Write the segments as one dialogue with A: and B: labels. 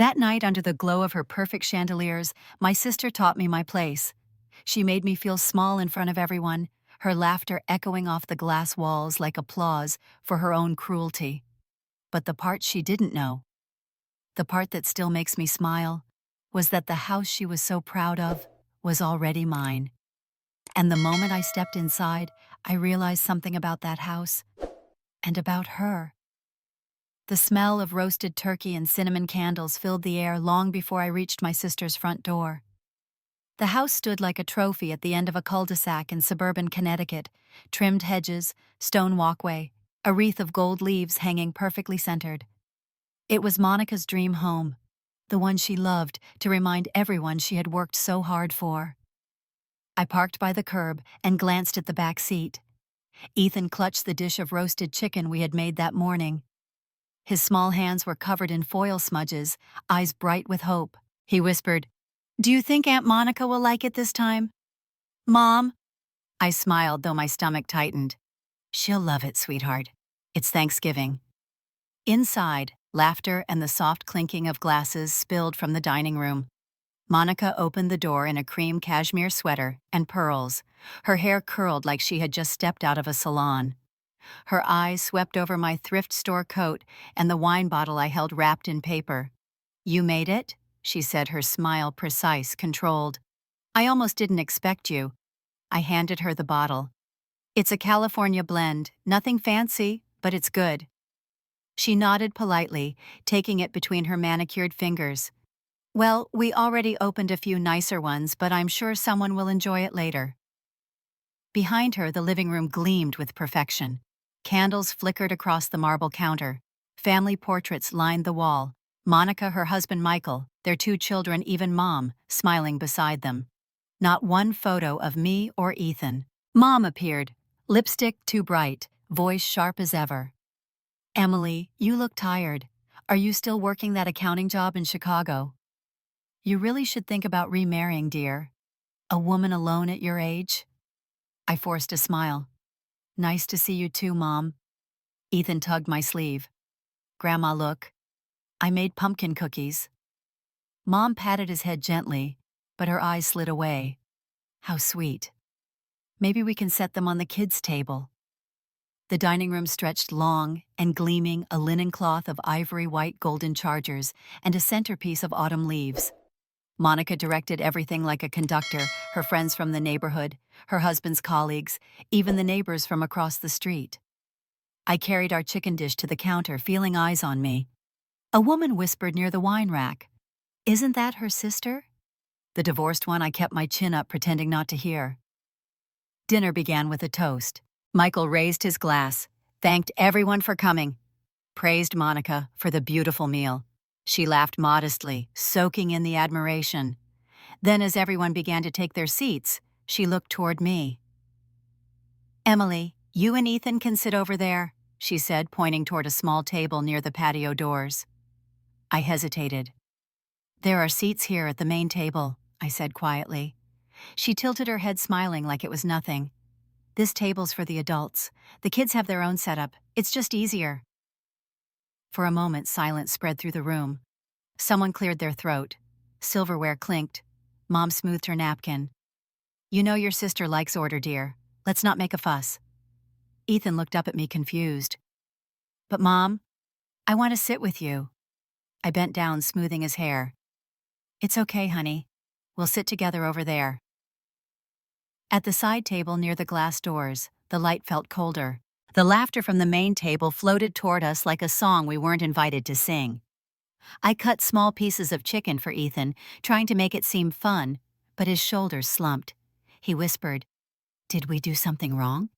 A: That night, under the glow of her perfect chandeliers, my sister taught me my place. She made me feel small in front of everyone, her laughter echoing off the glass walls like applause for her own cruelty. But the part she didn't know, the part that still makes me smile, was that the house she was so proud of was already mine. And the moment I stepped inside, I realized something about that house and about her. The smell of roasted turkey and cinnamon candles filled the air long before I reached my sister's front door. The house stood like a trophy at the end of a cul-de-sac in suburban Connecticut, trimmed hedges, stone walkway, a wreath of gold leaves hanging perfectly centered. It was Monica's dream home, the one she loved to remind everyone she had worked so hard for. I parked by the curb and glanced at the back seat. Ethan clutched the dish of roasted chicken we had made that morning. His small hands were covered in foil smudges, eyes bright with hope. He whispered, "Do you think Aunt Monica will like it this time?" "Mom?" I smiled, though my stomach tightened. "She'll love it, sweetheart. It's Thanksgiving." Inside, laughter and the soft clinking of glasses spilled from the dining room. Monica opened the door in a cream cashmere sweater and pearls, her hair curled like she had just stepped out of a salon. Her eyes swept over my thrift store coat and the wine bottle I held wrapped in paper. "You made it?" she said, her smile precise, controlled. "I almost didn't expect you." I handed her the bottle. "It's a California blend, nothing fancy, but it's good." She nodded politely, taking it between her manicured fingers. "Well, we already opened a few nicer ones, but I'm sure someone will enjoy it later." Behind her, the living room gleamed with perfection. Candles flickered across the marble counter. Family portraits lined the wall. Monica, her husband Michael, their 2 children, even Mom, smiling beside them. Not one photo of me or Ethan. Mom appeared, lipstick too bright, voice sharp as ever. "Emily, you look tired. Are you still working that accounting job in Chicago? You really should think about remarrying, dear. A woman alone at your age?" I forced a smile. "Nice to see you too, Mom." Ethan tugged my sleeve. "Grandma, look. I made pumpkin cookies." Mom patted his head gently, but her eyes slid away. "How sweet. Maybe we can set them on the kids' table." The dining room stretched long and gleaming, a linen cloth of ivory white golden chargers and a centerpiece of autumn leaves. Monica directed everything like a conductor, her friends from the neighborhood, her husband's colleagues, even the neighbors from across the street. I carried our chicken dish to the counter, feeling eyes on me. A woman whispered near the wine rack, "Isn't that her sister?" The divorced one. I kept my chin up, pretending not to hear. Dinner began with a toast. Michael raised his glass, thanked everyone for coming, praised Monica for the beautiful meal. She laughed modestly, soaking in the admiration. Then, as everyone began to take their seats, she looked toward me. "Emily, you and Ethan can sit over there," she said, pointing toward a small table near the patio doors. I hesitated. "There are seats here at the main table," I said quietly. She tilted her head, smiling like it was nothing. "This table's for the adults. The kids have their own setup. It's just easier." For a moment, silence spread through the room. Someone cleared their throat. Silverware clinked. Mom smoothed her napkin. "You know your sister likes order, dear. Let's not make a fuss." Ethan looked up at me, confused. "But Mom, I want to sit with you." I bent down, smoothing his hair. "It's okay, honey. We'll sit together over there." At the side table near the glass doors, the light felt colder. The laughter from the main table floated toward us like a song we weren't invited to sing. I cut small pieces of chicken for Ethan, trying to make it seem fun, but his shoulders slumped. He whispered, "Did we do something wrong?"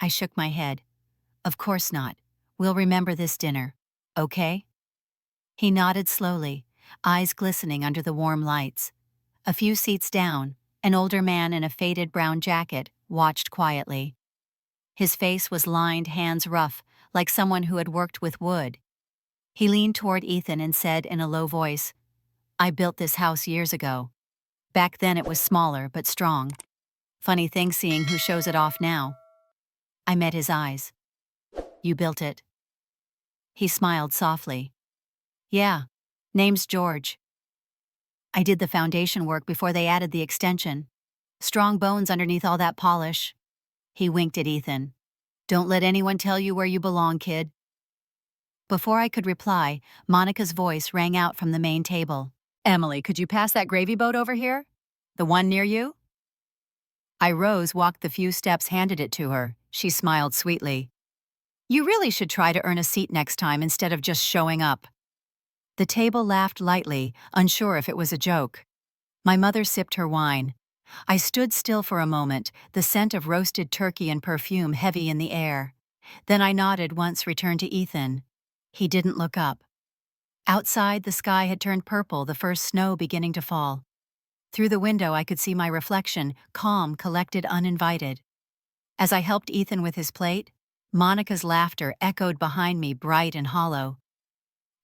A: I shook my head. "Of course not. We'll remember this dinner. Okay?" He nodded slowly, eyes glistening under the warm lights. A few seats down, an older man in a faded brown jacket watched quietly. His face was lined, hands rough, like someone who had worked with wood. He leaned toward Ethan and said in a low voice, "I built this house years ago. Back then it was smaller but strong. Funny thing seeing who shows it off now." I met his eyes. "You built it?" He smiled softly. "Yeah, Name's George. I did the foundation work before they added the extension. Strong bones underneath all that polish. He winked at Ethan. Don't let anyone tell you where you belong, kid. Before I could reply, Monica's voice rang out from the main table. Emily, could you pass that gravy boat over here? The one near you? I rose, walked the few steps, handed it to her. She smiled sweetly. You really should try to earn a seat next time instead of just showing up. The table laughed lightly, unsure if it was a joke. My mother sipped her wine. I stood still for a moment, the scent of roasted turkey and perfume heavy in the air. Then I nodded once, returned to Ethan. He didn't look up. Outside, the sky had turned purple, the first snow beginning to fall. Through the window, I could see my reflection, calm, collected, uninvited. As I helped Ethan with his plate, Monica's laughter echoed behind me, bright and hollow.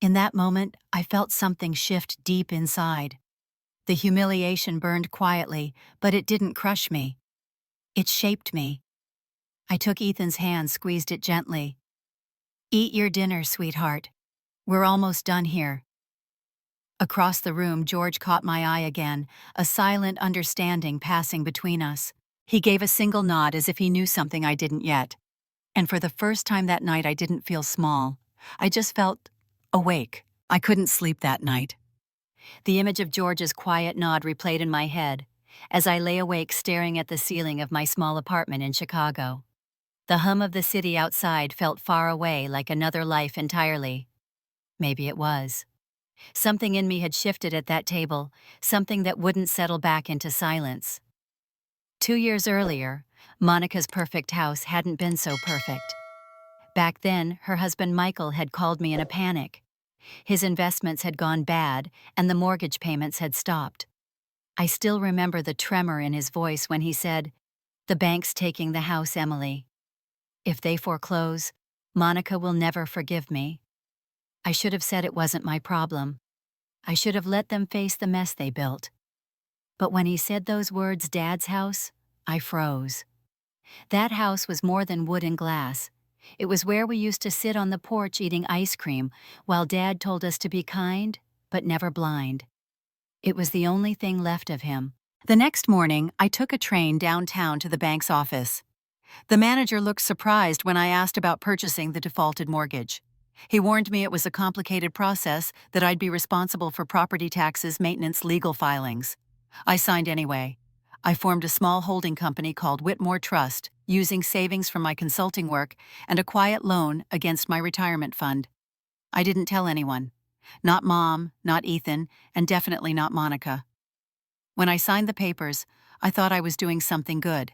A: In that moment, I felt something shift deep inside. The humiliation burned quietly, but it didn't crush me. It shaped me. I took Ethan's hand, squeezed it gently. Eat your dinner, sweetheart. We're almost done here. Across the room, George caught my eye again, a silent understanding passing between us. He gave a single nod as if he knew something I didn't yet. And for the first time that night, I didn't feel small. I just felt awake. I couldn't sleep that night. The image of George's quiet nod replayed in my head as I lay awake staring at the ceiling of my small apartment in Chicago. The hum of the city outside felt far away, like another life entirely. Maybe it was. Something in me had shifted at that table, something that wouldn't settle back into silence. 2 years earlier, Monica's perfect house hadn't been so perfect. Back then, her husband Michael had called me in a panic. His investments had gone bad, and the mortgage payments had stopped. I still remember the tremor in his voice when he said, "The bank's taking the house, Emily. If they foreclose, Monica will never forgive me." I should have said it wasn't my problem. I should have let them face the mess they built. But when he said those words, Dad's house, I froze. That house was more than wood and glass. It was where we used to sit on the porch eating ice cream while Dad told us to be kind, but never blind. It was the only thing left of him. The next morning, I took a train downtown to the bank's office. The manager looked surprised when I asked about purchasing the defaulted mortgage. He warned me it was a complicated process, that I'd be responsible for property taxes, maintenance, legal filings. I signed anyway. I formed a small holding company called Whitmore Trust, using savings from my consulting work and a quiet loan against my retirement fund. I didn't tell anyone. Not Mom, not Ethan, and definitely not Monica. When I signed the papers, I thought I was doing something good.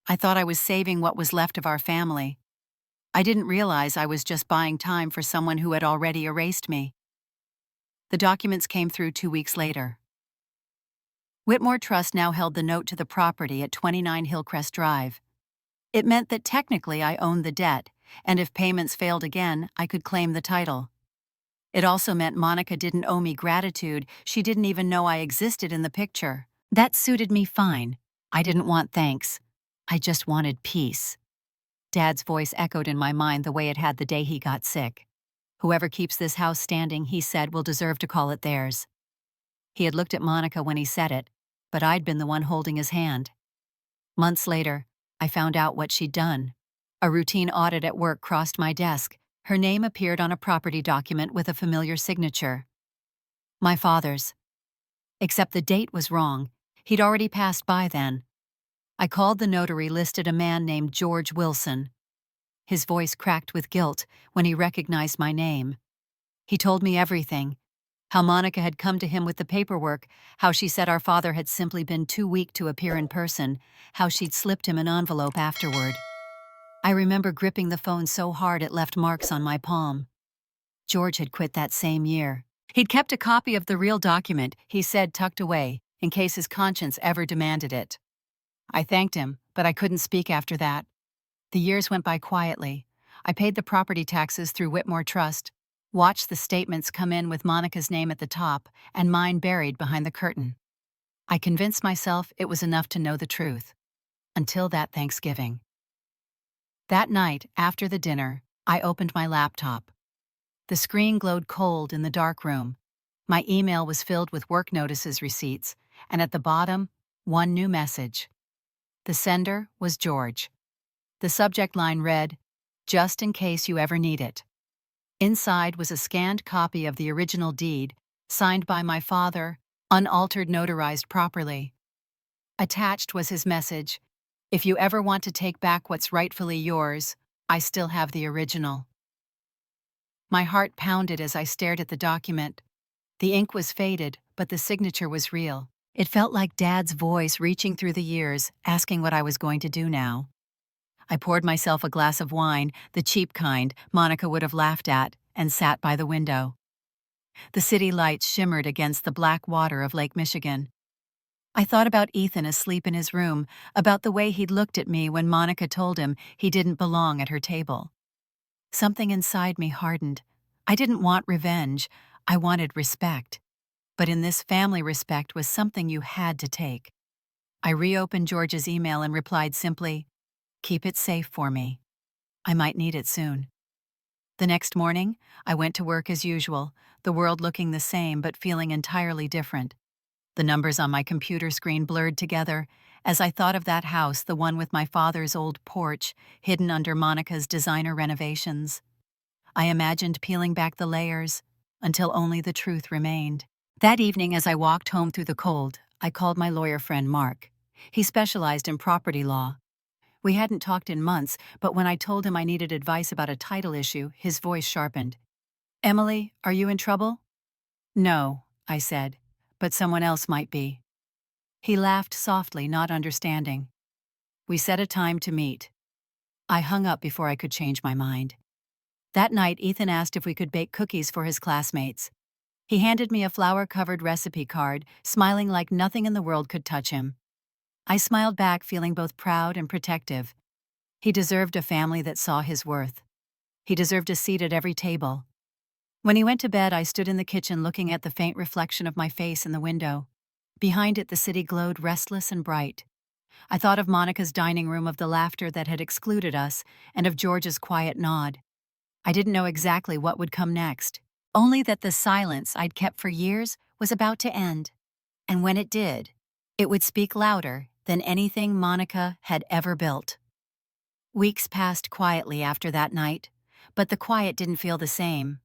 A: I thought I was saving what was left of our family. I didn't realize I was just buying time for someone who had already erased me. The documents came through 2 weeks later. Whitmore Trust now held the note to the property at 29 Hillcrest Drive. It meant that technically I owned the debt, and if payments failed again, I could claim the title. It also meant Monica didn't owe me gratitude. She didn't even know I existed in the picture. That suited me fine. I didn't want thanks. I just wanted peace. Dad's voice echoed in my mind the way it had the day he got sick. Whoever keeps this house standing, he said, will deserve to call it theirs. He had looked at Monica when he said it, but I'd been the one holding his hand. Months later, I found out what she'd done. A routine audit at work crossed my desk. Her name appeared on a property document with a familiar signature. My father's. Except the date was wrong. He'd already passed by then. I called the notary, listed a man named George Wilson. His voice cracked with guilt when he recognized my name. He told me everything. How Monica had come to him with the paperwork, how she said our father had simply been too weak to appear in person, how she'd slipped him an envelope afterward. I remember gripping the phone so hard it left marks on my palm. George had quit that same year. He'd kept a copy of the real document, he said, tucked away, in case his conscience ever demanded it. I thanked him, but I couldn't speak after that. The years went by quietly. I paid the property taxes through Whitmore Trust, watched the statements come in with Monica's name at the top and mine buried behind the curtain. I convinced myself it was enough to know the truth. Until that Thanksgiving. That night, after the dinner, I opened my laptop. The screen glowed cold in the dark room. My email was filled with work notices receipts, and at the bottom, one new message. The sender was George. The subject line read, "Just in case you ever need it." Inside was a scanned copy of the original deed, signed by my father, unaltered, notarized properly. Attached was his message, "If you ever want to take back what's rightfully yours, I still have the original." My heart pounded as I stared at the document. The ink was faded, but the signature was real. It felt like Dad's voice reaching through the years, asking what I was going to do now. I poured myself a glass of wine, the cheap kind Monica would have laughed at, and sat by the window. The city lights shimmered against the black water of Lake Michigan. I thought about Ethan asleep in his room, about the way he'd looked at me when Monica told him he didn't belong at her table. Something inside me hardened. I didn't want revenge, I wanted respect. But in this family, respect was something you had to take. I reopened George's email and replied simply, "Keep it safe for me. I might need it soon." The next morning, I went to work as usual, the world looking the same but feeling entirely different. The numbers on my computer screen blurred together as I thought of that house, the one with my father's old porch, hidden under Monica's designer renovations. I imagined peeling back the layers until only the truth remained. That evening, as I walked home through the cold, I called my lawyer friend Mark. He specialized in property law. We hadn't talked in months, but when I told him I needed advice about a title issue, his voice sharpened. "Emily, are you in trouble?" "No," I said, "but someone else might be." He laughed softly, not understanding. We set a time to meet. I hung up before I could change my mind. That night, Ethan asked if we could bake cookies for his classmates. He handed me a flower-covered recipe card, smiling like nothing in the world could touch him. I smiled back, feeling both proud and protective. He deserved a family that saw his worth. He deserved a seat at every table. When he went to bed, I stood in the kitchen looking at the faint reflection of my face in the window. Behind it, the city glowed restless and bright. I thought of Monica's dining room, of the laughter that had excluded us, and of George's quiet nod. I didn't know exactly what would come next, only that the silence I'd kept for years was about to end. And when it did, it would speak louder than anything Monica had ever built. Weeks passed quietly after that night, but the quiet didn't feel the same.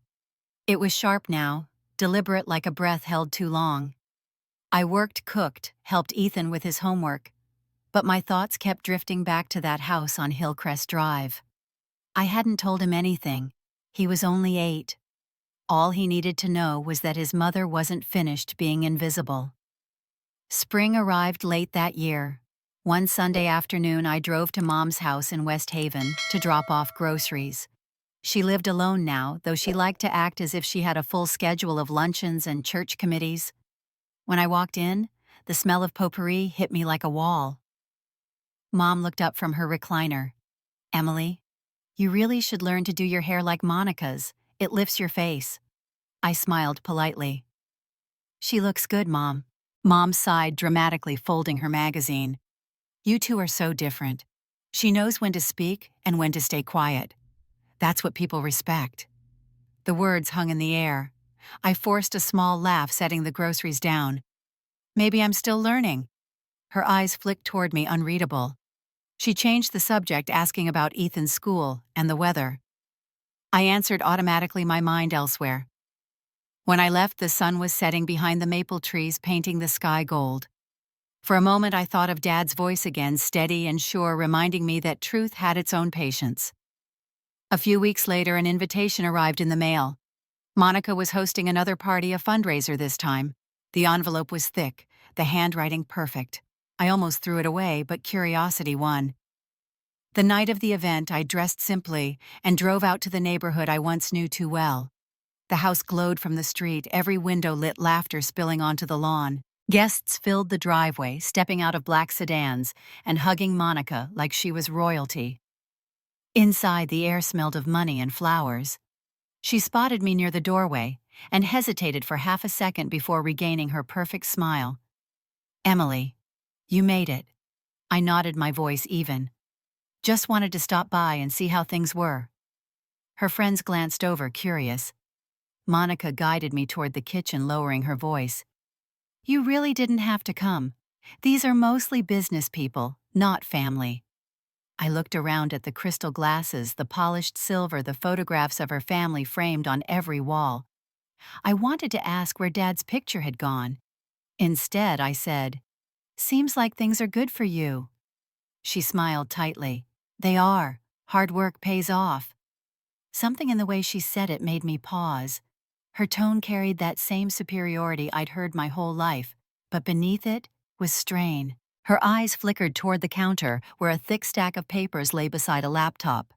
A: It was sharp now, deliberate, like a breath held too long. I worked, cooked, helped Ethan with his homework, but my thoughts kept drifting back to that house on Hillcrest Drive. I hadn't told him anything. He was only 8. All he needed to know was that his mother wasn't finished being invisible. Spring arrived late that year. One Sunday afternoon, I drove to Mom's house in West Haven to drop off groceries. She lived alone now, though she liked to act as if she had a full schedule of luncheons and church committees. When I walked in, the smell of potpourri hit me like a wall. Mom looked up from her recliner. "Emily, you really should learn to do your hair like Monica's. It lifts your face." I smiled politely. "She looks good, Mom." Mom sighed dramatically, folding her magazine. "You two are so different. She knows when to speak and when to stay quiet. That's what people respect." The words hung in the air. I forced a small laugh, setting the groceries down. "Maybe I'm still learning." Her eyes flicked toward me, unreadable. She changed the subject, asking about Ethan's school and the weather. I answered automatically, my mind elsewhere. When I left, the sun was setting behind the maple trees, painting the sky gold. For a moment, I thought of Dad's voice again, steady and sure, reminding me that truth had its own patience. A few weeks later, an invitation arrived in the mail. Monica was hosting another party, a fundraiser this time. The envelope was thick, the handwriting perfect. I almost threw it away, but curiosity won. The night of the event, I dressed simply and drove out to the neighborhood I once knew too well. The house glowed from the street, every window lit, laughter spilling onto the lawn. Guests filled the driveway, stepping out of black sedans and hugging Monica like she was royalty. Inside, the air smelled of money and flowers. She spotted me near the doorway and hesitated for half a second before regaining her perfect smile. "Emily, you made it." I nodded, my voice even. "Just wanted to stop by and see how things were." Her friends glanced over, curious. Monica guided me toward the kitchen, lowering her voice. You really didn't have to come. These are mostly business people, not family. I looked around at the crystal glasses, the polished silver, the photographs of her family framed on every wall. I wanted to ask where Dad's picture had gone. Instead, I said, "Seems like things are good for you." She smiled tightly. They are. Hard work pays off. Something in the way she said it made me pause. Her tone carried that same superiority I'd heard my whole life, but beneath it was strain. Her eyes flickered toward the counter where a thick stack of papers lay beside a laptop.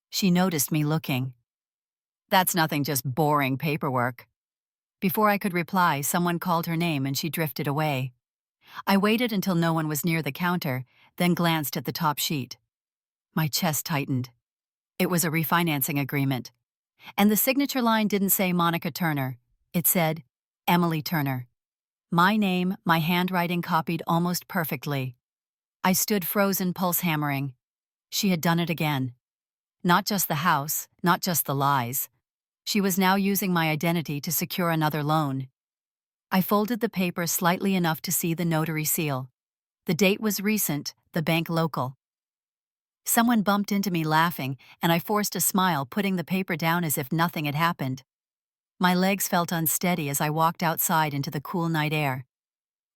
A: She noticed me looking. That's nothing, just boring paperwork. Before I could reply, someone called her name and she drifted away. I waited until no one was near the counter, then glanced at the top sheet. My chest tightened. It was a refinancing agreement. And the signature line didn't say Monica Turner. It said, Emily Turner. My name, my handwriting copied almost perfectly. I stood frozen, pulse hammering. She had done it again. Not just the house, not just the lies. She was now using my identity to secure another loan. I folded the paper slightly enough to see the notary seal. The date was recent, the bank local. Someone bumped into me laughing, and I forced a smile, putting the paper down as if nothing had happened. My legs felt unsteady as I walked outside into the cool night air.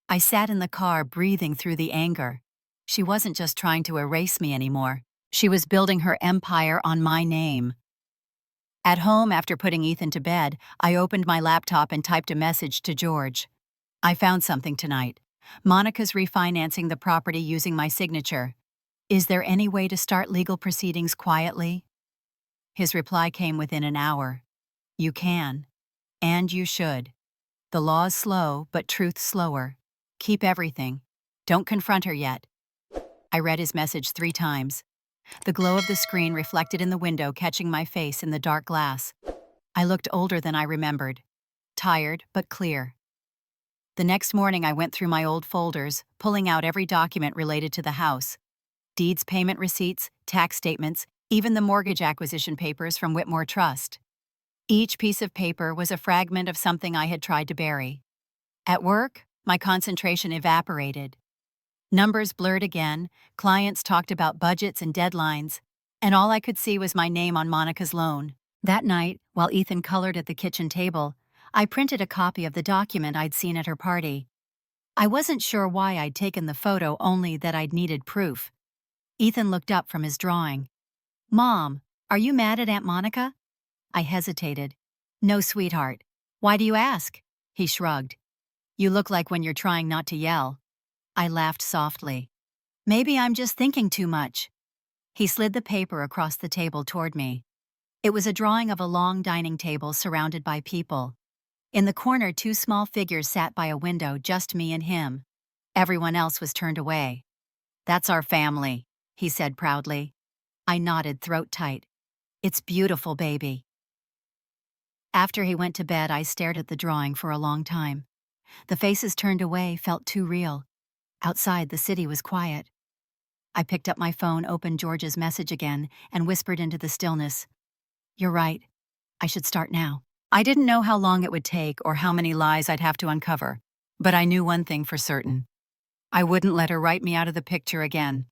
A: I sat in the car, breathing through the anger. She wasn't just trying to erase me anymore. She was building her empire on my name. At home, after putting Ethan to bed, I opened my laptop and typed a message to George. I found something tonight. Monica's refinancing the property using my signature. Is there any way to start legal proceedings quietly? His reply came within an hour. You can. And you should. The law's slow, but truth's slower. Keep everything. Don't confront her yet. I read his message 3 times. The glow of the screen reflected in the window, catching my face in the dark glass. I looked older than I remembered. Tired, but clear. The next morning I went through my old folders, pulling out every document related to the house. Deeds, payment receipts, tax statements, even the mortgage acquisition papers from Whitmore Trust. Each piece of paper was a fragment of something I had tried to bury. At work, my concentration evaporated. Numbers blurred again, clients talked about budgets and deadlines, and all I could see was my name on Monica's loan. That night, while Ethan colored at the kitchen table, I printed a copy of the document I'd seen at her party. I wasn't sure why I'd taken the photo, only that I'd needed proof. Ethan looked up from his drawing. Mom, are you mad at Aunt Monica? I hesitated. No, sweetheart. Why do you ask? He shrugged. You look like when you're trying not to yell. I laughed softly. Maybe I'm just thinking too much. He slid the paper across the table toward me. It was a drawing of a long dining table surrounded by people. In the corner, 2 small figures sat by a window, just me and him. Everyone else was turned away. That's our family, he said proudly. I nodded, throat tight. It's beautiful, baby. After he went to bed, I stared at the drawing for a long time. The faces turned away felt too real. Outside, the city was quiet. I picked up my phone, opened George's message again, and whispered into the stillness. You're right. I should start now. I didn't know how long it would take or how many lies I'd have to uncover, but I knew one thing for certain. I wouldn't let her write me out of the picture again.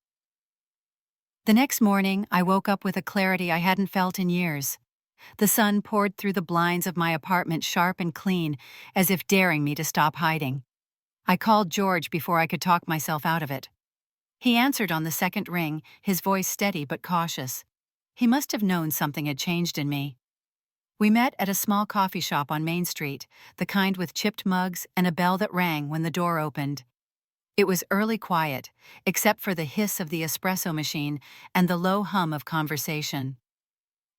A: The next morning, I woke up with a clarity I hadn't felt in years. The sun poured through the blinds of my apartment, sharp and clean, as if daring me to stop hiding. I called George before I could talk myself out of it. He answered on the second ring, his voice steady but cautious. He must have known something had changed in me. We met at a small coffee shop on Main Street, the kind with chipped mugs and a bell that rang when the door opened. It was early quiet, except for the hiss of the espresso machine and the low hum of conversation.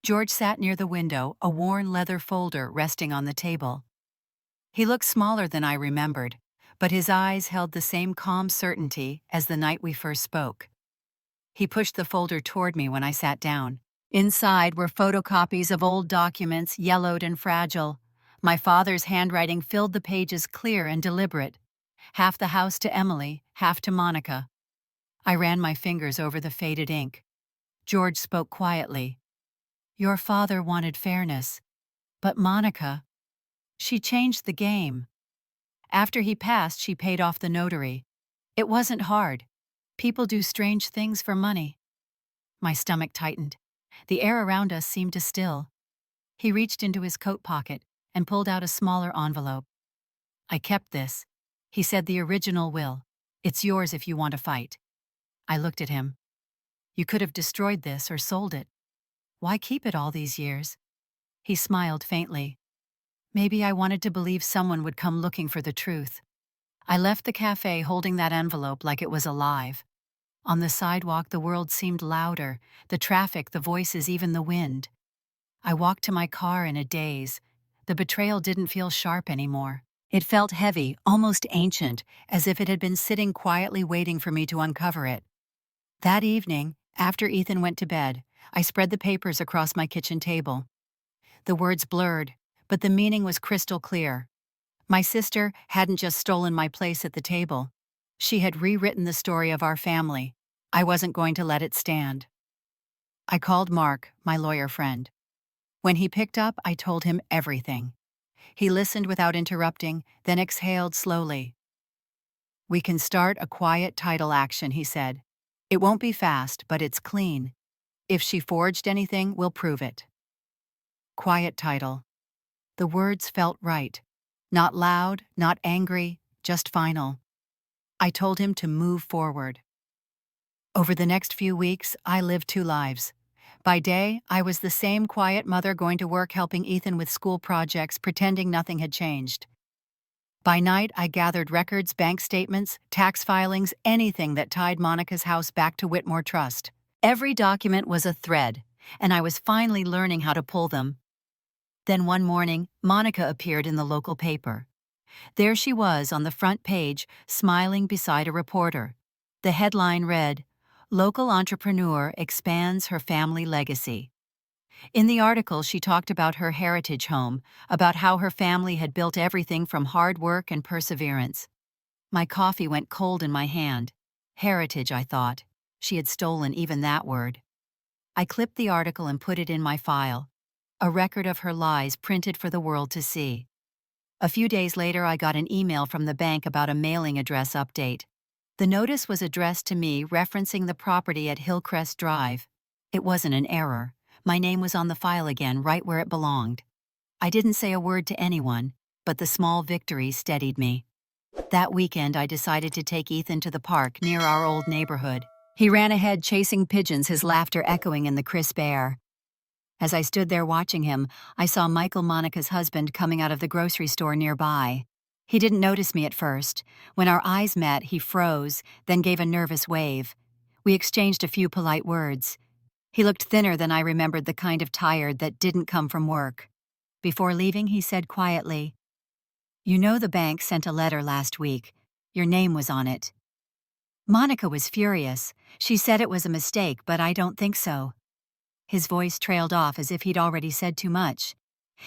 A: George sat near the window, a worn leather folder resting on the table. He looked smaller than I remembered, but his eyes held the same calm certainty as the night we first spoke. He pushed the folder toward me when I sat down. Inside were photocopies of old documents, yellowed and fragile. My father's handwriting filled the pages, clear and deliberate. Half the house to Emily, half to Monica. I ran my fingers over the faded ink. George spoke quietly. Your father wanted fairness, but Monica, She changed the game. After he passed, she paid off the notary. It wasn't hard. People do strange things for money. My stomach tightened. The air around us seemed to still. He reached into his coat pocket and pulled out a smaller envelope. I kept this. He said, the original will. It's yours if you want to fight. I looked at him. You could have destroyed this or sold it. Why keep it all these years? He smiled faintly. Maybe I wanted to believe someone would come looking for the truth. I left the cafe holding that envelope like it was alive. On the sidewalk, the world seemed louder, the traffic, the voices, even the wind. I walked to my car in a daze. The betrayal didn't feel sharp anymore. It felt heavy, almost ancient, as if it had been sitting quietly waiting for me to uncover it. That evening, after Ethan went to bed, I spread the papers across my kitchen table. The words blurred, but the meaning was crystal clear. My sister hadn't just stolen my place at the table. She had rewritten the story of our family. I wasn't going to let it stand. I called Mark, my lawyer friend. When he picked up, I told him everything. He listened without interrupting, then exhaled slowly. We can start a quiet title action, he said. It won't be fast, but it's clean. If she forged anything, we'll prove it. Quiet title. The words felt right. Not loud, not angry, just final. I told him to move forward. Over the next few weeks, I lived two lives. By day, I was the same quiet mother going to work helping Ethan with school projects, pretending nothing had changed. By night, I gathered records, bank statements, tax filings, anything that tied Monica's house back to Whitmore Trust. Every document was a thread, and I was finally learning how to pull them. Then one morning, Monica appeared in the local paper. There she was on the front page, smiling beside a reporter. The headline read, "Local entrepreneur expands her family legacy." In the article, she talked about her heritage home, about how her family had built everything from hard work and perseverance. My coffee went cold in my hand. Heritage, I thought. She had stolen even that word. I clipped the article and put it in my file. A record of her lies printed for the world to see. A few days later, I got an email from the bank about a mailing address update. The notice was addressed to me, referencing the property at Hillcrest Drive. It wasn't an error. My name was on the file again, right where it belonged. I didn't say a word to anyone, but the small victories steadied me. That weekend, I decided to take Ethan to the park near our old neighborhood. He ran ahead, chasing pigeons, his laughter echoing in the crisp air. As I stood there watching him, I saw Michael, Monica's husband, coming out of the grocery store nearby. He didn't notice me at first. When our eyes met, he froze, then gave a nervous wave. We exchanged a few polite words. He looked thinner than I remembered, the kind of tired that didn't come from work. Before leaving, he said quietly, "You know the bank sent a letter last week. Your name was on it." Monica was furious. She said it was a mistake, but I don't think so. His voice trailed off as if he'd already said too much.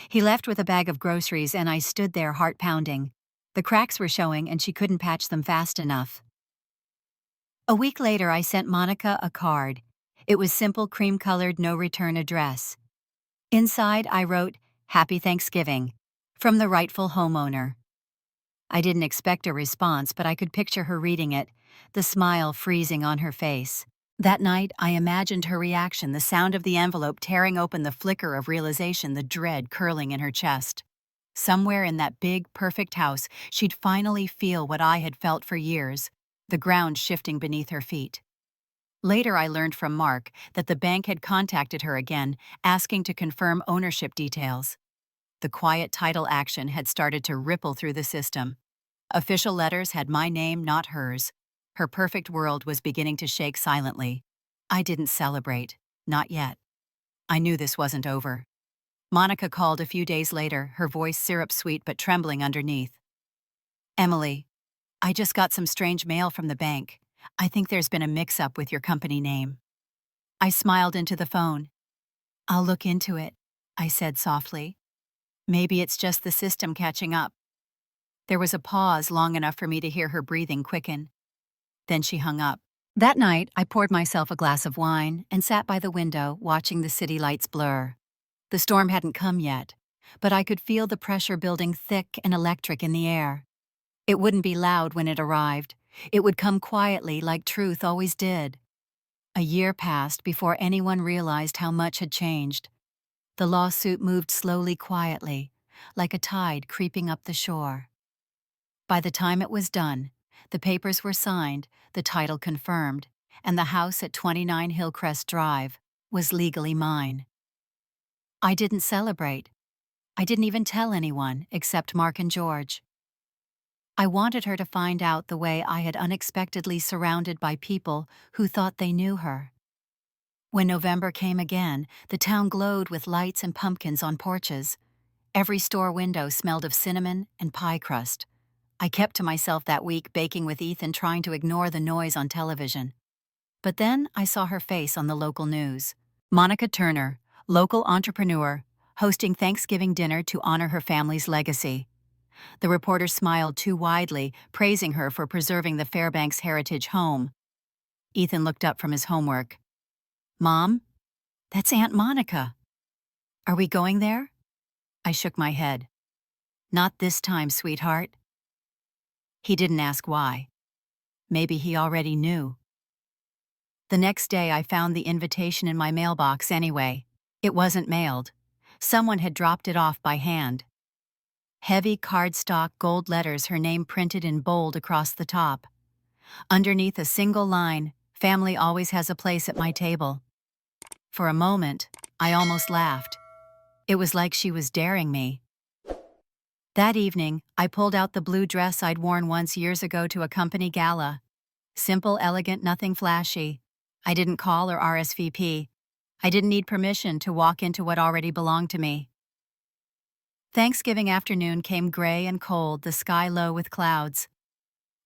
A: He left with a bag of groceries, and I stood there, heart pounding. The cracks were showing, and she couldn't patch them fast enough. A week later, I sent Monica a card. It was simple, cream-colored, no-return address. Inside, I wrote, "Happy Thanksgiving," from the rightful homeowner. I didn't expect a response, but I could picture her reading it, the smile freezing on her face. That night, I imagined her reaction, the sound of the envelope tearing open, the flicker of realization, the dread curling in her chest. Somewhere in that big, perfect house, she'd finally feel what I had felt for years, the ground shifting beneath her feet. Later, I learned from Mark that the bank had contacted her again, asking to confirm ownership details. The quiet title action had started to ripple through the system. Official letters had my name, not hers. Her perfect world was beginning to shake silently. I didn't celebrate. Not yet. I knew this wasn't over. Monica called a few days later, her voice syrup-sweet but trembling underneath. "Emily, I just got some strange mail from the bank. I think there's been a mix-up with your company name." I smiled into the phone. "I'll look into it," I said softly. "Maybe it's just the system catching up." There was a pause long enough for me to hear her breathing quicken. Then she hung up. That night, I poured myself a glass of wine and sat by the window watching the city lights blur. The storm hadn't come yet. but I could feel the pressure building thick and electric in the air. It wouldn't be loud when it arrived. It would come quietly like truth always did. A year passed before anyone realized how much had changed. The lawsuit moved slowly, quietly, like a tide creeping up the shore. By the time it was done, the papers were signed, the title confirmed, and the house at 29 Hillcrest Drive was legally mine. I didn't celebrate. I didn't even tell anyone except Mark and George. I wanted her to find out the way I had unexpectedly surrounded by people who thought they knew her. When November came again, the town glowed with lights and pumpkins on porches. Every store window smelled of cinnamon and pie crust. I kept to myself that week, baking with Ethan, trying to ignore the noise on television. But then I saw her face on the local news. Monica Turner, local entrepreneur, hosting Thanksgiving dinner to honor her family's legacy. The reporter smiled too widely, praising her for preserving the Fairbanks heritage home. Ethan looked up from his homework. "Mom, that's Aunt Monica. Are we going there?" I shook my head. "Not this time, sweetheart." He didn't ask why. Maybe he already knew. The next day I found the invitation in my mailbox anyway. It wasn't mailed. Someone had dropped it off by hand. Heavy cardstock gold letters, her name printed in bold across the top. Underneath a single line, "Family always has a place at my table." For a moment, I almost laughed. It was like she was daring me. That evening, I pulled out the blue dress I'd worn once years ago to a company gala. Simple, elegant, nothing flashy. I didn't call or RSVP. I didn't need permission to walk into what already belonged to me. Thanksgiving afternoon came gray and cold, the sky low with clouds.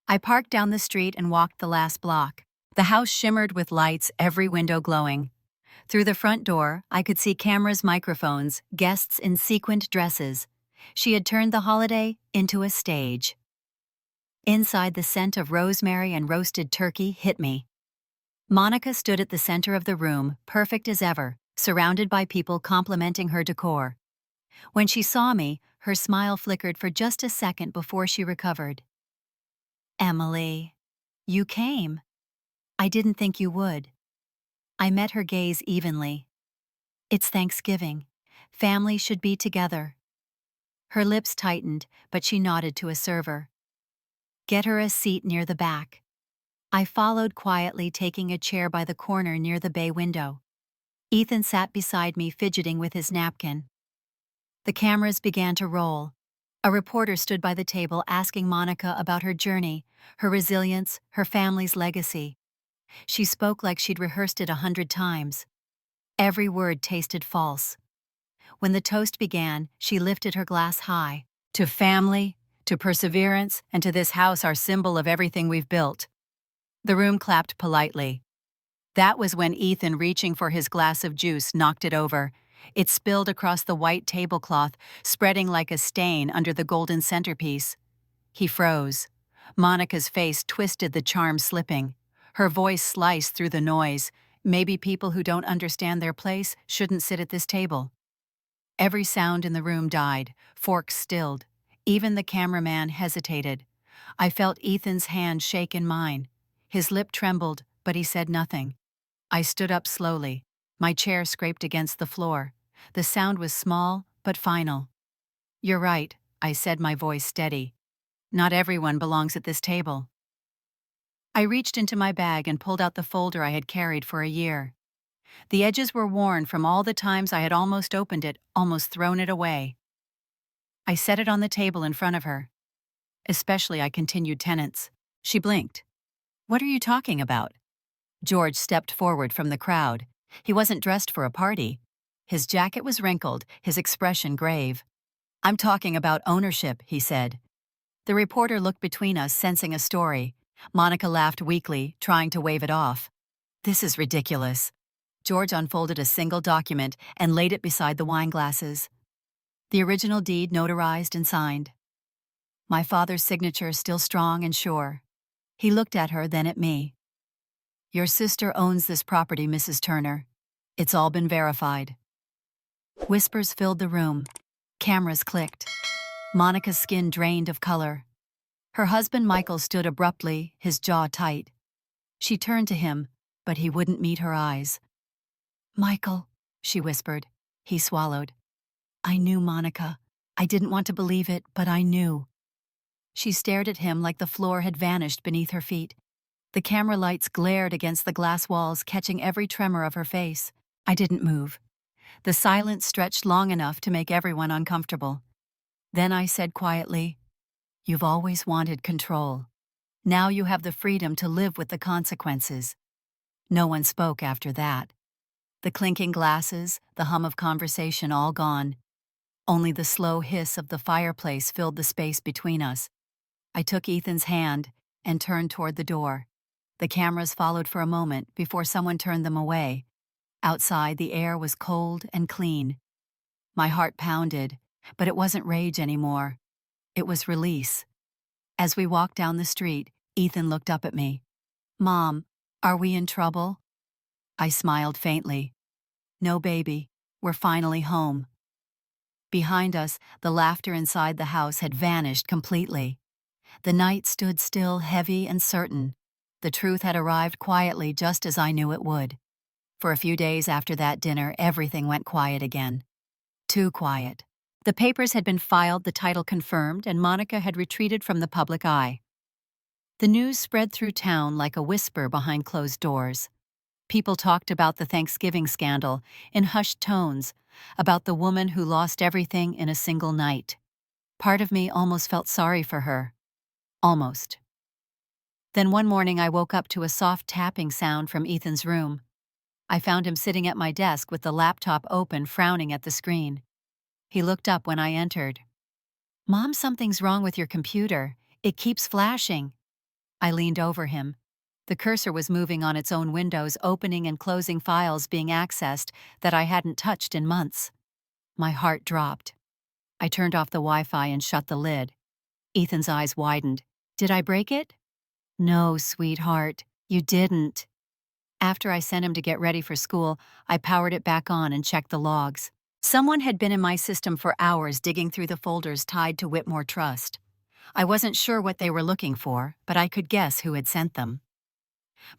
A: I parked down the street and walked the last block. The house shimmered with lights, every window glowing. Through the front door, I could see cameras, microphones, guests in sequined dresses. She had turned the holiday into a stage. Inside, the scent of rosemary and roasted turkey hit me. Monica stood at the center of the room, perfect as ever, surrounded by people complimenting her decor. When she saw me, her smile flickered for just a second before she recovered. "Emily, you came. I didn't think you would." I met her gaze evenly. "It's Thanksgiving. Family should be together." Her lips tightened, but she nodded to a server. "Get her a seat near the back." I followed quietly, taking a chair by the corner near the bay window. Ethan sat beside me, fidgeting with his napkin. The cameras began to roll. A reporter stood by the table asking Monica about her journey, her resilience, her family's legacy. She spoke like she'd rehearsed it 100 times. Every word tasted false. When the toast began, she lifted her glass high. "To family, to perseverance, and to this house, our symbol of everything we've built." The room clapped politely. That was when Ethan, reaching for his glass of juice, knocked it over. It spilled across the white tablecloth, spreading like a stain under the golden centerpiece. He froze. Monica's face twisted, the charm slipping. Her voice sliced through the noise. "Maybe people who don't understand their place shouldn't sit at this table." Every sound in the room died, forks stilled. Even the cameraman hesitated. I felt Ethan's hand shake in mine. His lip trembled, but he said nothing. I stood up slowly. My chair scraped against the floor. The sound was small, but final. "You're right," I said, my voice steady. "Not everyone belongs at this table." I reached into my bag and pulled out the folder I had carried for a year. The edges were worn from all the times I had almost opened it, almost thrown it away. I set it on the table in front of her. "Especially," I continued, "tenants." She blinked. "What are you talking about?" George stepped forward from the crowd. He wasn't dressed for a party. His jacket was wrinkled, his expression grave. "I'm talking about ownership," he said. The reporter looked between us, sensing a story. Monica laughed weakly, trying to wave it off. "This is ridiculous." George unfolded a single document and laid it beside the wine glasses. The original deed notarized and signed. My father's signature still strong and sure. He looked at her, then at me. "Your sister owns this property, Mrs. Turner. It's all been verified." Whispers filled the room. Cameras clicked. Monica's skin drained of color. Her husband Michael stood abruptly, his jaw tight. She turned to him, but he wouldn't meet her eyes. "Michael," she whispered. He swallowed. "I knew, Monica. I didn't want to believe it, but I knew." She stared at him like the floor had vanished beneath her feet. The camera lights glared against the glass walls, catching every tremor of her face. I didn't move. The silence stretched long enough to make everyone uncomfortable. Then I said quietly, "You've always wanted control. Now you have the freedom to live with the consequences." No one spoke after that. The clinking glasses, the hum of conversation all gone. Only the slow hiss of the fireplace filled the space between us. I took Ethan's hand and turned toward the door. The cameras followed for a moment before someone turned them away. Outside, the air was cold and clean. My heart pounded, but it wasn't rage anymore. It was release. As we walked down the street, Ethan looked up at me. "Mom, are we in trouble?" I smiled faintly. "No, baby. We're finally home." Behind us, the laughter inside the house had vanished completely. The night stood still, heavy and certain. The truth had arrived quietly, just as I knew it would. For a few days after that dinner, everything went quiet again. Too quiet. The papers had been filed, the title confirmed, and Monica had retreated from the public eye. The news spread through town like a whisper behind closed doors. People talked about the Thanksgiving scandal in hushed tones, about the woman who lost everything in a single night. Part of me almost felt sorry for her. Almost. Then one morning I woke up to a soft tapping sound from Ethan's room. I found him sitting at my desk with the laptop open, frowning at the screen. He looked up when I entered. "Mom, something's wrong with your computer. It keeps flashing." I leaned over him. The cursor was moving on its own windows, opening and closing files being accessed that I hadn't touched in months. My heart dropped. I turned off the Wi-Fi and shut the lid. Ethan's eyes widened. "Did I break it?" "No, sweetheart, you didn't." After I sent him to get ready for school, I powered it back on and checked the logs. Someone had been in my system for hours digging through the folders tied to Whitmore Trust. I wasn't sure what they were looking for, but I could guess who had sent them.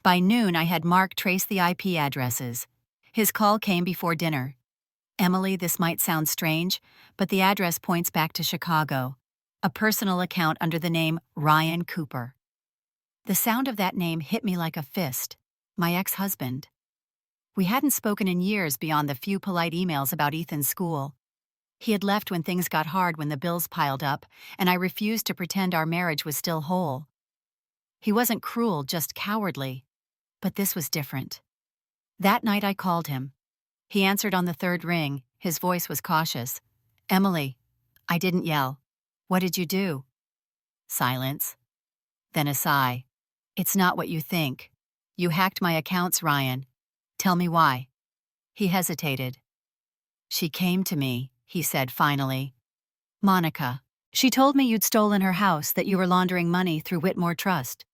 A: By noon, I had Mark trace the IP addresses. His call came before dinner. "Emily, this might sound strange, but the address points back to Chicago. A personal account under the name Ryan Cooper." The sound of that name hit me like a fist. My ex-husband. We hadn't spoken in years beyond the few polite emails about Ethan's school. He had left when things got hard, when the bills piled up, and I refused to pretend our marriage was still whole. He wasn't cruel, just cowardly. But this was different. That night I called him. He answered on the third ring. His voice was cautious. "Emily." I didn't yell. "What did you do?" Silence. Then a sigh. "It's not what you think. You hacked my accounts, Ryan. Tell me why." He hesitated. "She came to me," he said finally. "Monica. She told me you'd stolen her house, that you were laundering money through Whitmore Trust.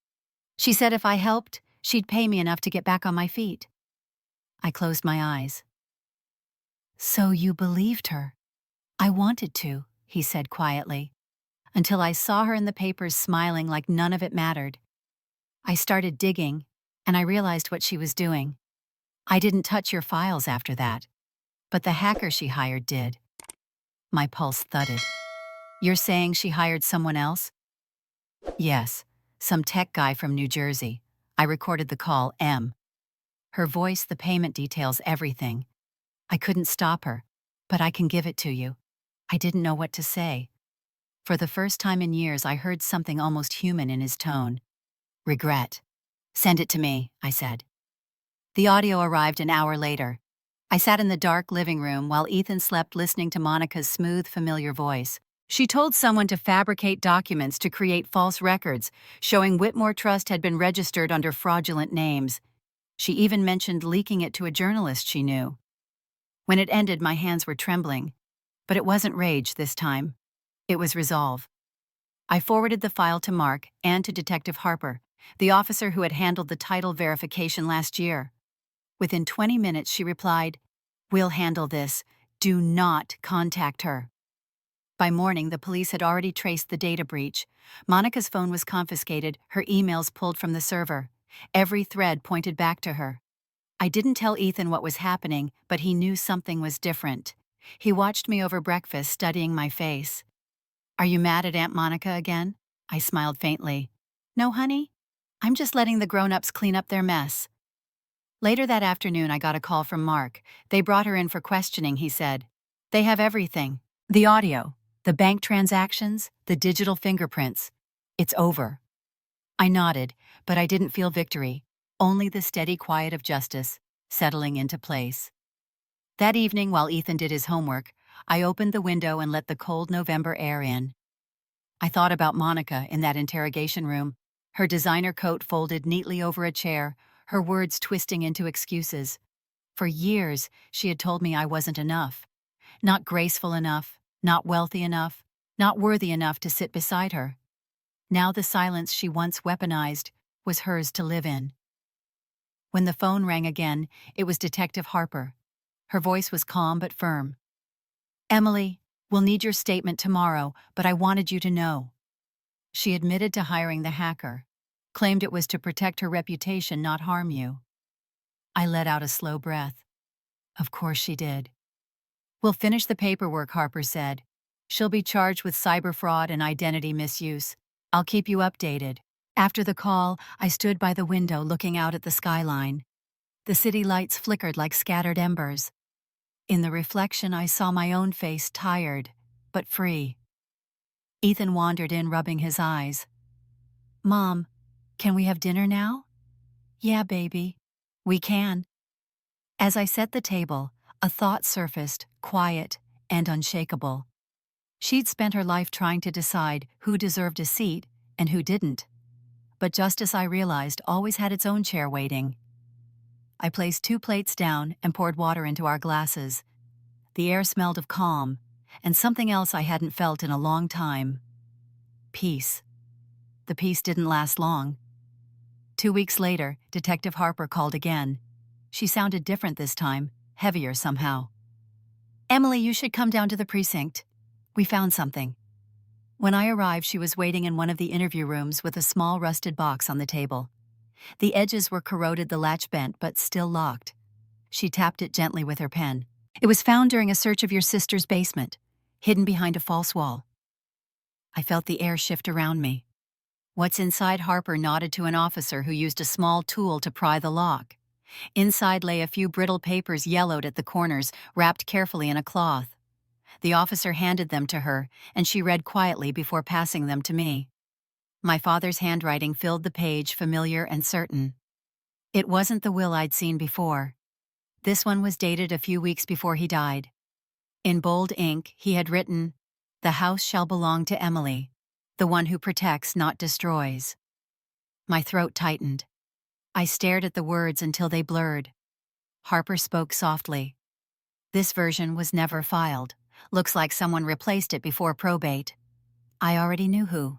A: She said if I helped, she'd pay me enough to get back on my feet." I closed my eyes. "So you believed her?" "I wanted to," he said quietly, "until I saw her in the papers smiling like none of it mattered. I started digging, and I realized what she was doing. I didn't touch your files after that, but the hacker she hired did." My pulse thudded. "You're saying she hired someone else?" "Yes, some tech guy from New Jersey. I recorded the call, M. Her voice, the payment details, everything. I couldn't stop her, but I can give it to you." I didn't know what to say. For the first time in years, I heard something almost human in his tone. Regret. "Send it to me," I said. The audio arrived an hour later. I sat in the dark living room while Ethan slept, listening to Monica's smooth, familiar voice. She told someone to fabricate documents to create false records, showing Whitmore Trust had been registered under fraudulent names. She even mentioned leaking it to a journalist she knew. When it ended, my hands were trembling. But it wasn't rage this time. It was resolve. I forwarded the file to Mark and to Detective Harper, the officer who had handled the title verification last year. Within 20 minutes, she replied, "We'll handle this. Do not contact her." By morning, the police had already traced the data breach. Monica's phone was confiscated, her emails pulled from the server. Every thread pointed back to her. I didn't tell Ethan what was happening, but he knew something was different. He watched me over breakfast, studying my face. "Are you mad at Aunt Monica again?" I smiled faintly. "No, honey. I'm just letting the grown-ups clean up their mess." Later that afternoon, I got a call from Mark. They brought her in for questioning, he said. "They have everything. The audio, the bank transactions, the digital fingerprints. It's over." I nodded, but I didn't feel victory, only the steady quiet of justice settling into place. That evening, while Ethan did his homework, I opened the window and let the cold November air in. I thought about Monica in that interrogation room, her designer coat folded neatly over a chair, her words twisting into excuses. For years, she had told me I wasn't enough. Not graceful enough, not wealthy enough, not worthy enough to sit beside her. Now the silence she once weaponized was hers to live in. When the phone rang again, it was Detective Harper. Her voice was calm but firm. "Emily, we'll need your statement tomorrow, but I wanted you to know." She admitted to hiring the hacker, claimed it was to protect her reputation, not harm you. I let out a slow breath. Of course she did. "We'll finish the paperwork," Harper said. "She'll be charged with cyber fraud and identity misuse. I'll keep you updated." After the call, I stood by the window looking out at the skyline. The city lights flickered like scattered embers. In the reflection, I saw my own face, tired, but free. Ethan wandered in, rubbing his eyes. "Mom, can we have dinner now?" "Yeah, baby. We can." As I set the table, a thought surfaced, quiet and unshakable. She'd spent her life trying to decide who deserved a seat and who didn't. But justice, I realized, always had its own chair waiting. I placed 2 plates down and poured water into our glasses. The air smelled of calm, and something else I hadn't felt in a long time. Peace. The peace didn't last long. 2 weeks later, Detective Harper called again. She sounded different this time, heavier somehow. "Emily, you should come down to the precinct. We found something." When I arrived, she was waiting in one of the interview rooms with a small rusted box on the table. The edges were corroded, the latch bent, but still locked. She tapped it gently with her pen. "It was found during a search of your sister's basement, hidden behind a false wall." I felt the air shift around me. "What's inside?" Harper nodded to an officer who used a small tool to pry the lock. Inside lay a few brittle papers, yellowed at the corners, wrapped carefully in a cloth. The officer handed them to her, and she read quietly before passing them to me. My father's handwriting filled the page, familiar and certain. It wasn't the will I'd seen before. This one was dated a few weeks before he died. In bold ink, he had written, "The house shall belong to Emily, the one who protects, not destroys." My throat tightened. I stared at the words until they blurred. Harper spoke softly. "This version was never filed. Looks like someone replaced it before probate." I already knew who.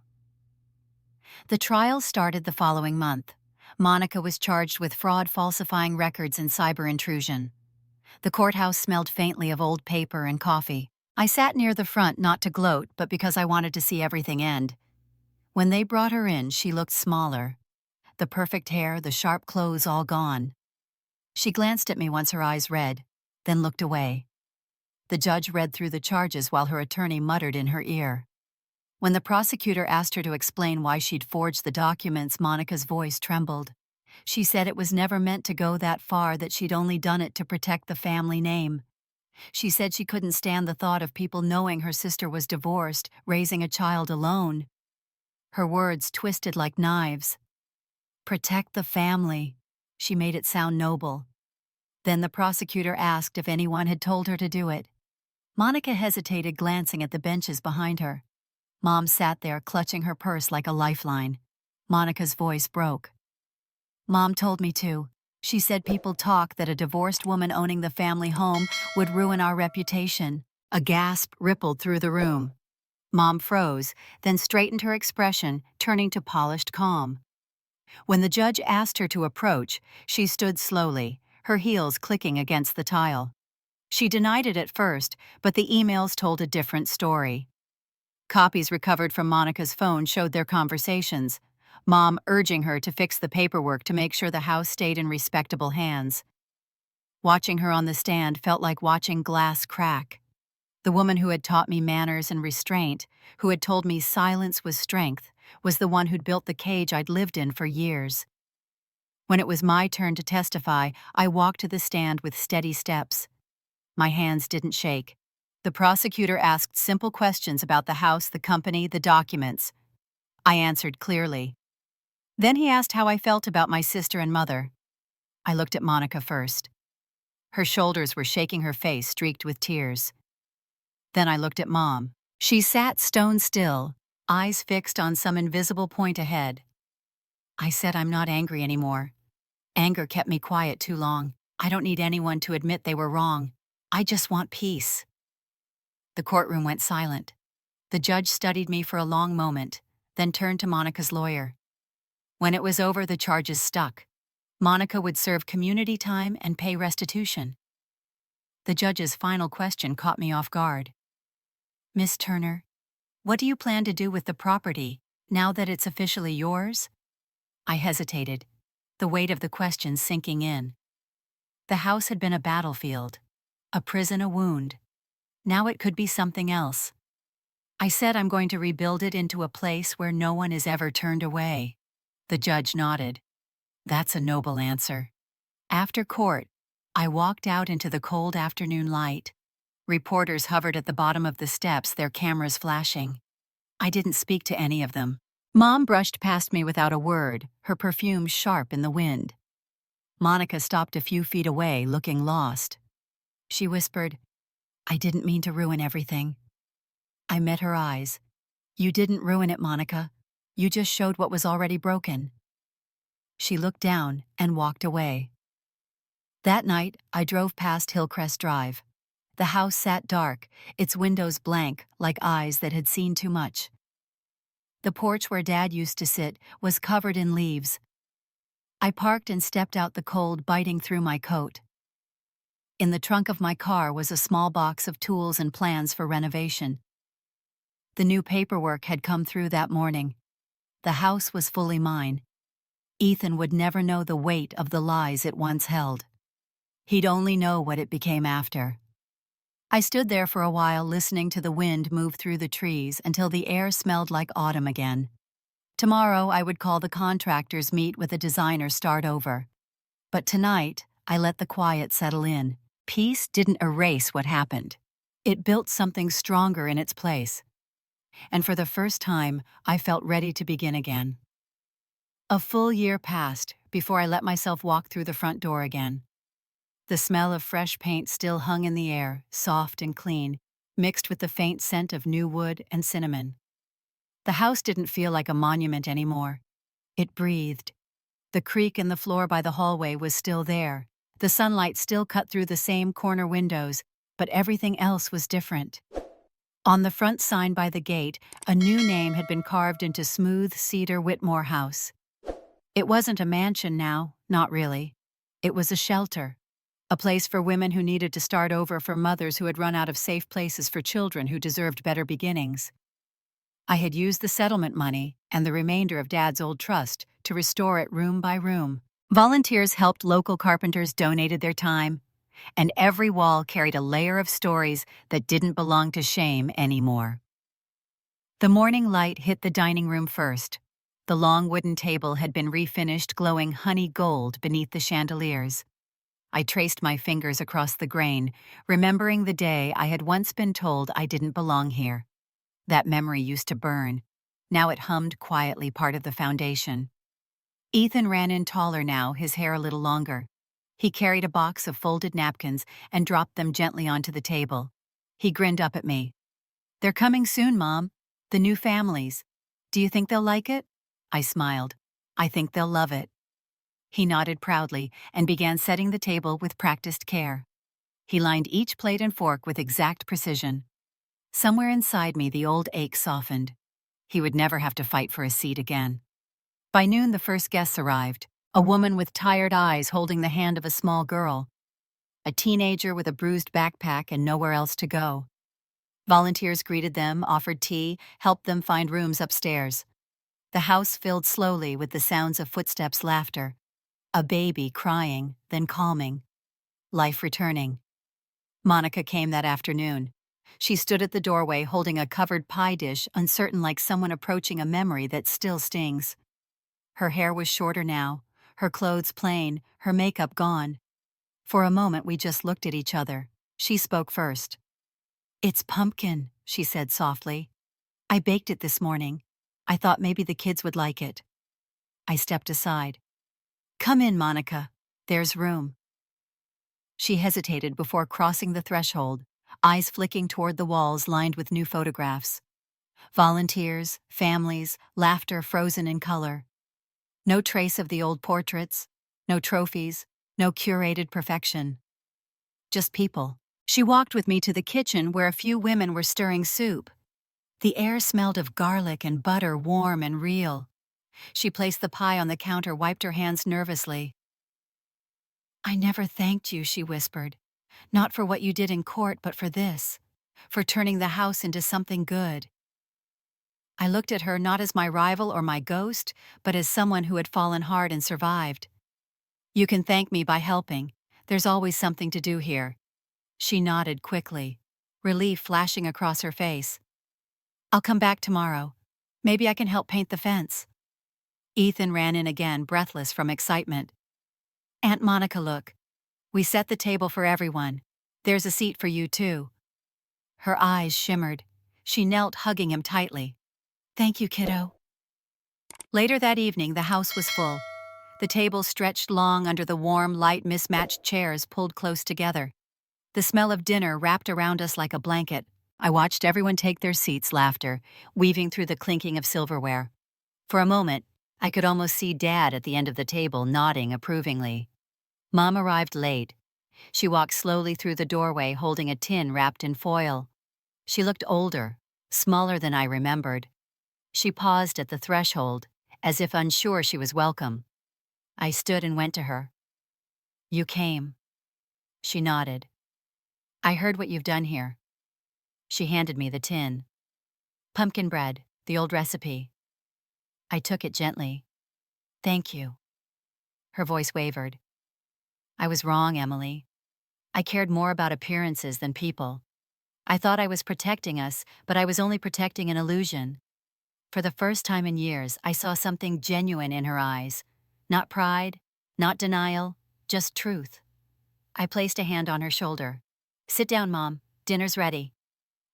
A: The trial started the following month. Monica was charged with fraud, falsifying records, and cyber intrusion. The courthouse smelled faintly of old paper and coffee. I sat near the front, not to gloat, but because I wanted to see everything end. When they brought her in, she looked smaller. The perfect hair, the sharp clothes all gone. She glanced at me once, her eyes red, then looked away. The judge read through the charges while her attorney muttered in her ear. When the prosecutor asked her to explain why she'd forged the documents, Monica's voice trembled. She said it was never meant to go that far, that she'd only done it to protect the family name. She said she couldn't stand the thought of people knowing her sister was divorced, raising a child alone. Her words twisted like knives. Protect the family. She made it sound noble. Then the prosecutor asked if anyone had told her to do it. Monica hesitated, glancing at the benches behind her. Mom sat there, clutching her purse like a lifeline. Monica's voice broke. "Mom told me to. She said people talk that a divorced woman owning the family home would ruin our reputation." A gasp rippled through the room. Mom froze, then straightened her expression, turning to polished calm. When the judge asked her to approach, she stood slowly, her heels clicking against the tile. She denied it at first, but the emails told a different story. Copies recovered from Monica's phone showed their conversations, Mom urging her to fix the paperwork to make sure the house stayed in respectable hands. Watching her on the stand felt like watching glass crack. The woman who had taught me manners and restraint, who had told me silence was strength, was the one who'd built the cage I'd lived in for years. When it was my turn to testify, I walked to the stand with steady steps. My hands didn't shake. The prosecutor asked simple questions about the house, the company, the documents. I answered clearly. Then he asked how I felt about my sister and mother. I looked at Monica first. Her shoulders were shaking, her face streaked with tears. Then I looked at Mom. She sat stone still, eyes fixed on some invisible point ahead. I said, I'm not angry anymore. Anger kept me quiet too long. I don't need anyone to admit they were wrong. I just want peace. The courtroom went silent. The judge studied me for a long moment, then turned to Monica's lawyer. When it was over, the charges stuck. Monica would serve community time and pay restitution. The judge's final question caught me off guard. Miss Turner, what do you plan to do with the property, now that it's officially yours? I hesitated, the weight of the question sinking in. The house had been a battlefield, a prison, a wound. Now it could be something else. I said I'm going to rebuild it into a place where no one is ever turned away. The judge nodded. That's a noble answer. After court, I walked out into the cold afternoon light. Reporters hovered at the bottom of the steps, their cameras flashing. I didn't speak to any of them. Mom brushed past me without a word, her perfume sharp in the wind. Monica stopped a few feet away, looking lost. She whispered, I didn't mean to ruin everything. I met her eyes. You didn't ruin it, Monica. You just showed what was already broken. She looked down and walked away. That night, I drove past Hillcrest Drive. The house sat dark, its windows blank, like eyes that had seen too much. The porch where Dad used to sit was covered in leaves. I parked and stepped out, the cold biting through my coat. In the trunk of my car was a small box of tools and plans for renovation. The new paperwork had come through that morning. The house was fully mine. Ethan would never know the weight of the lies it once held. He'd only know what it became after. I stood there for a while, listening to the wind move through the trees until the air smelled like autumn again. Tomorrow I would call the contractors, meet with a designer, start over. But tonight, I let the quiet settle in. Peace didn't erase what happened. It built something stronger in its place. And for the first time, I felt ready to begin again. A full year passed before I let myself walk through the front door again. The smell of fresh paint still hung in the air, soft and clean, mixed with the faint scent of new wood and cinnamon. The house didn't feel like a monument anymore. It breathed. The creak in the floor by the hallway was still there. The sunlight still cut through the same corner windows, but everything else was different. On the front sign by the gate, a new name had been carved into smooth cedar: Whitmore House. It wasn't a mansion now, not really. It was a shelter. A place for women who needed to start over, for mothers who had run out of safe places, for children who deserved better beginnings. I had used the settlement money and the remainder of Dad's old trust to restore it room by room. Volunteers helped, local carpenters donated their time, and every wall carried a layer of stories that didn't belong to shame anymore. The morning light hit the dining room first. The long wooden table had been refinished, glowing honey gold beneath the chandeliers. I traced my fingers across the grain, remembering the day I had once been told I didn't belong here. That memory used to burn. Now it hummed quietly, part of the foundation. Ethan ran in taller now, his hair a little longer. He carried a box of folded napkins and dropped them gently onto the table. He grinned up at me. They're coming soon, Mom. The new families. Do you think they'll like it? I smiled. I think they'll love it. He nodded proudly and began setting the table with practiced care. He lined each plate and fork with exact precision. Somewhere inside me, the old ache softened. He would never have to fight for a seat again. By noon, the first guests arrived, a woman with tired eyes holding the hand of a small girl, a teenager with a bruised backpack and nowhere else to go. Volunteers greeted them, offered tea, helped them find rooms upstairs. The house filled slowly with the sounds of footsteps, laughter, a baby crying, then calming, life returning. Monica came that afternoon. She stood at the doorway holding a covered pie dish, uncertain, like someone approaching a memory that still stings. Her hair was shorter now, her clothes plain, her makeup gone. For a moment we just looked at each other. She spoke first. "It's pumpkin," she said softly. "I baked it this morning. I thought maybe the kids would like it." I stepped aside. "Come in, Monica. There's room." She hesitated before crossing the threshold, eyes flicking toward the walls lined with new photographs. Volunteers, families, laughter frozen in color. No trace of the old portraits, no trophies, no curated perfection. Just people. She walked with me to the kitchen where a few women were stirring soup. The air smelled of garlic and butter, warm and real. She placed the pie on the counter, wiped her hands nervously. "I never thanked you," she whispered. "Not for what you did in court, but for this. For turning the house into something good." I looked at her not as my rival or my ghost, but as someone who had fallen hard and survived. "You can thank me by helping. There's always something to do here." She nodded quickly, relief flashing across her face. "I'll come back tomorrow. Maybe I can help paint the fence." Ethan ran in again, breathless from excitement. "Aunt Monica, look. We set the table for everyone. There's a seat for you, too." Her eyes shimmered. She knelt, hugging him tightly. "Thank you, kiddo." Later that evening, the house was full. The table stretched long under the warm, light, mismatched chairs pulled close together. The smell of dinner wrapped around us like a blanket. I watched everyone take their seats, laughter weaving through the clinking of silverware. For a moment, I could almost see Dad at the end of the table, nodding approvingly. Mom arrived late. She walked slowly through the doorway, holding a tin wrapped in foil. She looked older, smaller than I remembered. She paused at the threshold, as if unsure she was welcome. I stood and went to her. "You came." She nodded. "I heard what you've done here." She handed me the tin. "Pumpkin bread, the old recipe." I took it gently. "Thank you." Her voice wavered. "I was wrong, Emily. I cared more about appearances than people. I thought I was protecting us, but I was only protecting an illusion." For the first time in years, I saw something genuine in her eyes. Not pride, not denial, just truth. I placed a hand on her shoulder. "Sit down, Mom. Dinner's ready."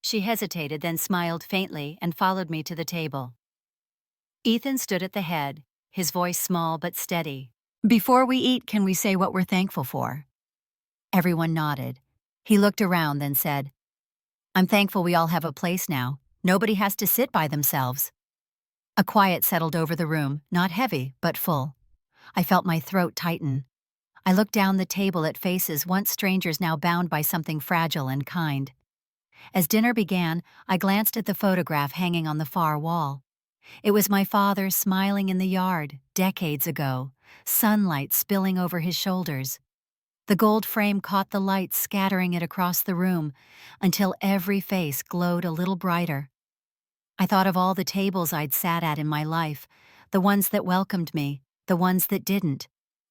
A: She hesitated, then smiled faintly and followed me to the table. Ethan stood at the head, his voice small but steady. "Before we eat, can we say what we're thankful for?" Everyone nodded. He looked around, then said, "I'm thankful we all have a place now. Nobody has to sit by themselves." A quiet settled over the room, not heavy, but full. I felt my throat tighten. I looked down the table at faces once strangers, now bound by something fragile and kind. As dinner began, I glanced at the photograph hanging on the far wall. It was my father smiling in the yard, decades ago, sunlight spilling over his shoulders. The gold frame caught the light, scattering it across the room, until every face glowed a little brighter. I thought of all the tables I'd sat at in my life, the ones that welcomed me, the ones that didn't,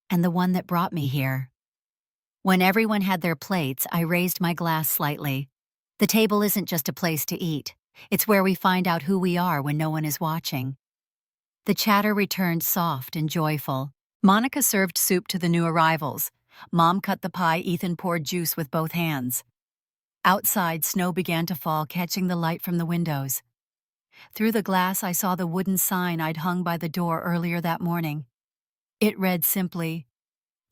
A: and the one that brought me here. When everyone had their plates, I raised my glass slightly. The table isn't just a place to eat. It's where we find out who we are when no one is watching. The chatter returned, soft and joyful. Monica served soup to the new arrivals. Mom cut the pie, Ethan poured juice with both hands. Outside, snow began to fall, catching the light from the windows. Through the glass, I saw the wooden sign I'd hung by the door earlier that morning. It read simply,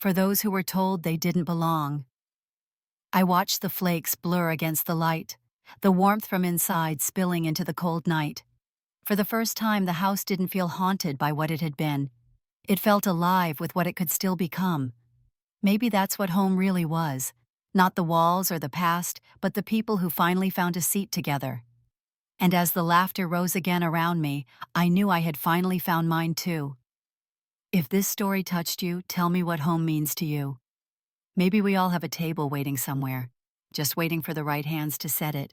A: "For those who were told they didn't belong." I watched the flakes blur against the light, the warmth from inside spilling into the cold night. For the first time, the house didn't feel haunted by what it had been. It felt alive with what it could still become. Maybe that's what home really was. Not the walls or the past, but the people who finally found a seat together. And as the laughter rose again around me, I knew I had finally found mine too. If this story touched you, tell me what home means to you. Maybe we all have a table waiting somewhere, just waiting for the right hands to set it.